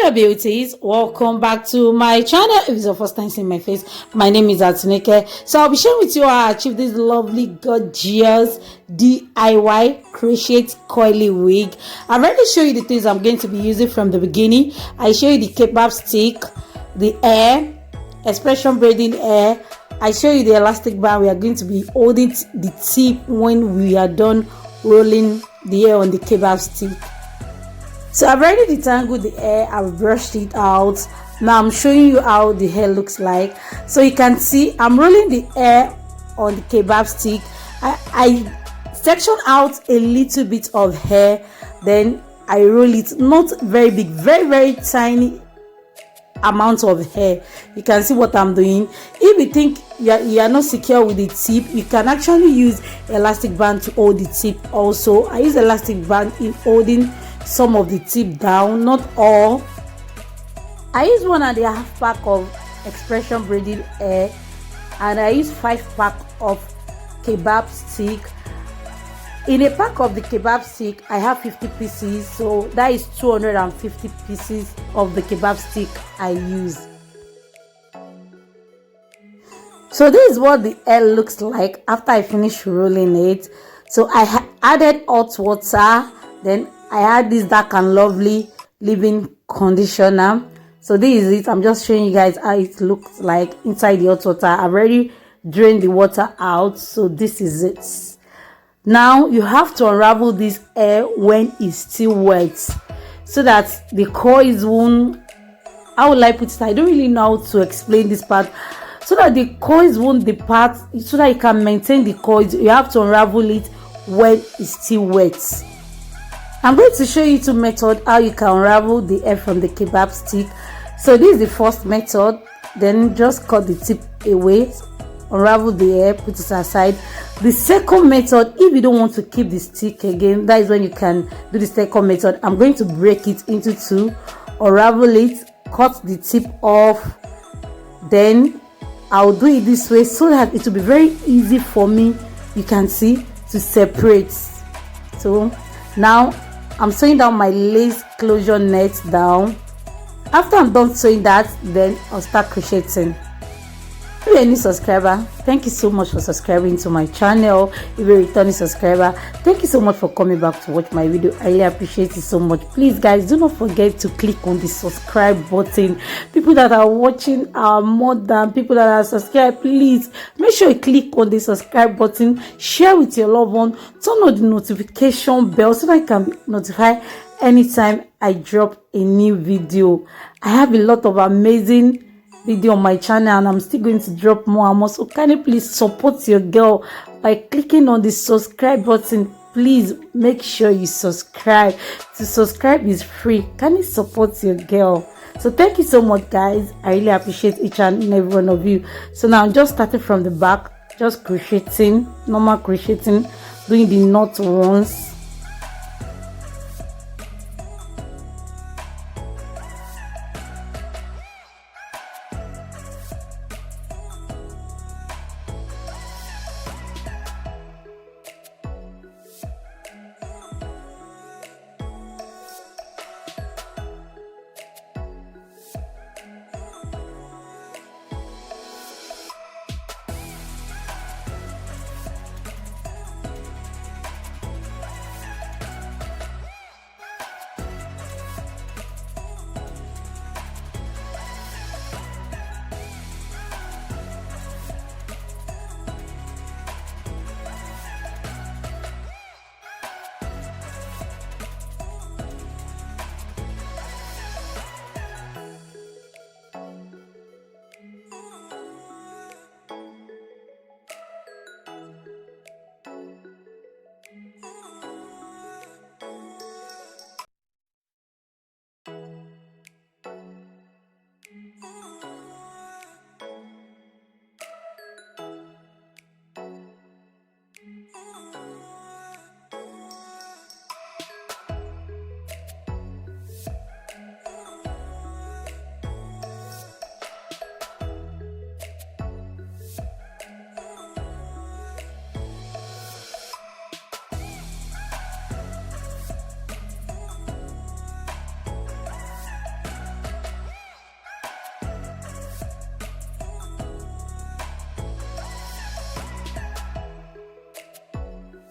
there, beauties. Welcome back to my channel. If it's your first time seeing my face, my name is Atuneke. So I'll be sharing with you how I achieved this lovely gorgeous DIY crochet coily wig. I've already shown you the things I'm going to be using from the beginning. I show you the kebab stick, the hair, expression braiding hair. I show you the elastic band. We are going to be holding the tip when we are done rolling the hair on the kebab stick. So I've already detangled the hair, I've brushed it out. Now I'm showing you how the hair looks like. So you can see I'm rolling the hair on the kebab stick. I section out a little bit of hair, then I roll it, not very big, very tiny amount of hair. You can see what I'm doing. If you think you are not secure with the tip, you can actually use elastic band to hold the tip. Also, I use elastic band in holding some of the tip down, not all. I use 1.5 pack of expression braided hair, and I use 5 pack of kebab stick. In a pack of the kebab stick, I have 50 pieces, so that is 250 pieces of the kebab stick I use. So this is what the hair looks like after I finish rolling it. So I added hot water, then I add this Dark and Lovely leave-in conditioner. So this is it. I'm just showing you guys how it looks like inside the hot water. I've already drained the water out, so this is it. Now you have to unravel this hair when it's still wet, so that the coils won't, how will I put it, I don't really know how to explain this part, so that the coils won't depart, so that you can maintain the coils. You have to unravel it when it's still wet. I'm going to show you 2 methods how you can unravel the hair from the kebab stick. So this is the first method. Then just cut the tip away, unravel the hair, put it aside. The second method, if you don't want to keep the stick again, that is when you can do the second method. I'm going to break it into 2, unravel it, cut the tip off. Then I'll do it this way so that it will be very easy for me, you can see, to separate. So now I'm sewing down my lace closure net down. After I'm done sewing that, then I'll start crocheting. If you're a new subscriber, thank you so much for subscribing to my channel. If you're a returning subscriber, thank you so much for coming back to watch my video. I really appreciate it so much. Please guys, do not forget to click on the subscribe button. People that are watching are more than people that are subscribed. Please make sure you click on the subscribe button, share with your loved one, turn on the notification bell so that I can be notified anytime I drop a new video. I have a lot of amazing video on my channel, and I'm still going to drop more and more. So can you please support your girl by clicking on the subscribe button? Please make sure you subscribe. To subscribe is free. Can you support your girl? So thank you so much guys. I really appreciate each and every one of you. So now I'm just starting from the back, just crocheting, normal crocheting, doing the knot once.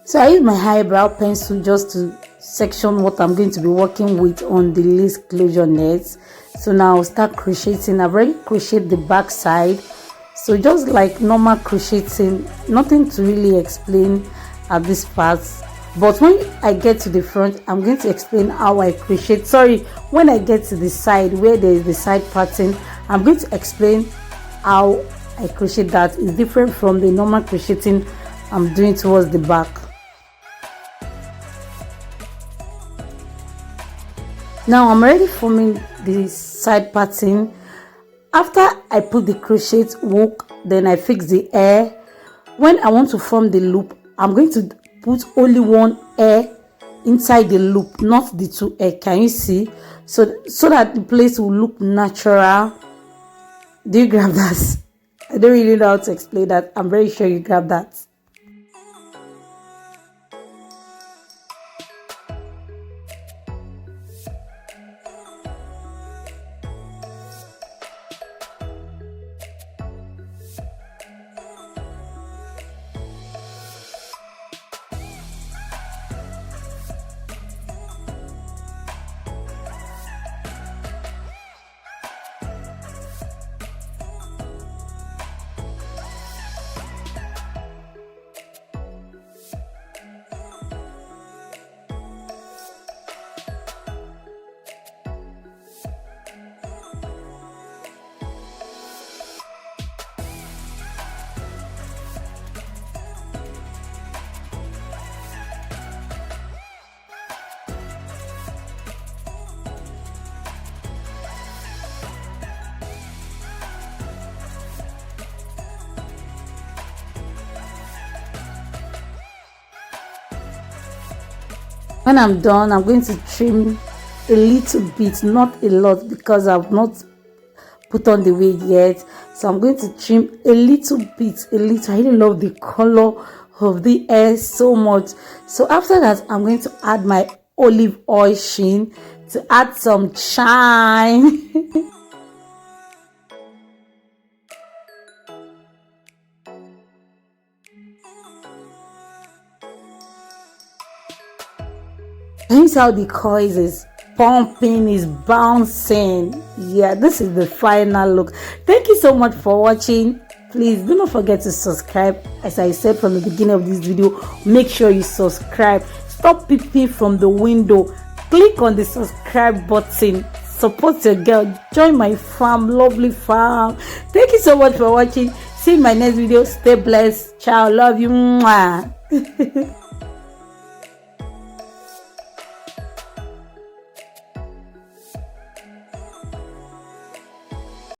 So I use my eyebrow pencil just to section what I'm going to be working with on the lace closure nets. So now I'll start crocheting. I've already crocheted the back side, so just like normal crocheting, nothing to really explain at this part. But when I get to the front, I'm going to explain how I crochet. Sorry, when I get to the side where there is the side pattern, I'm going to explain how I crochet. That is different from the normal crocheting I'm doing towards the back. Now I'm already forming the side pattern. After I put the crochet hook, then I fix the hair. When I want to form the loop, I'm going to put only one hair inside the loop, not the two hair. Can you see? So that the place will look natural. Do you grab that? I don't really know how to explain that. I'm very sure you grab that. When I'm done, I'm going to trim a little bit, not a lot, because I've not put on the wig yet. So I'm going to trim a little bit, a little. I really love the color of the hair so much. So after that, I'm going to add my olive oil sheen to add some shine. Here's how the coils is pumping, is bouncing. Yeah, this is the final look. Thank you so much for watching. Please do not forget to subscribe. As I said from the beginning of this video, make sure you subscribe. Stop peeping from the window. Click on the subscribe button. Support your girl. Join my farm, lovely farm. Thank you so much for watching. See you in my next video. Stay blessed. Ciao. Love you. Mwah.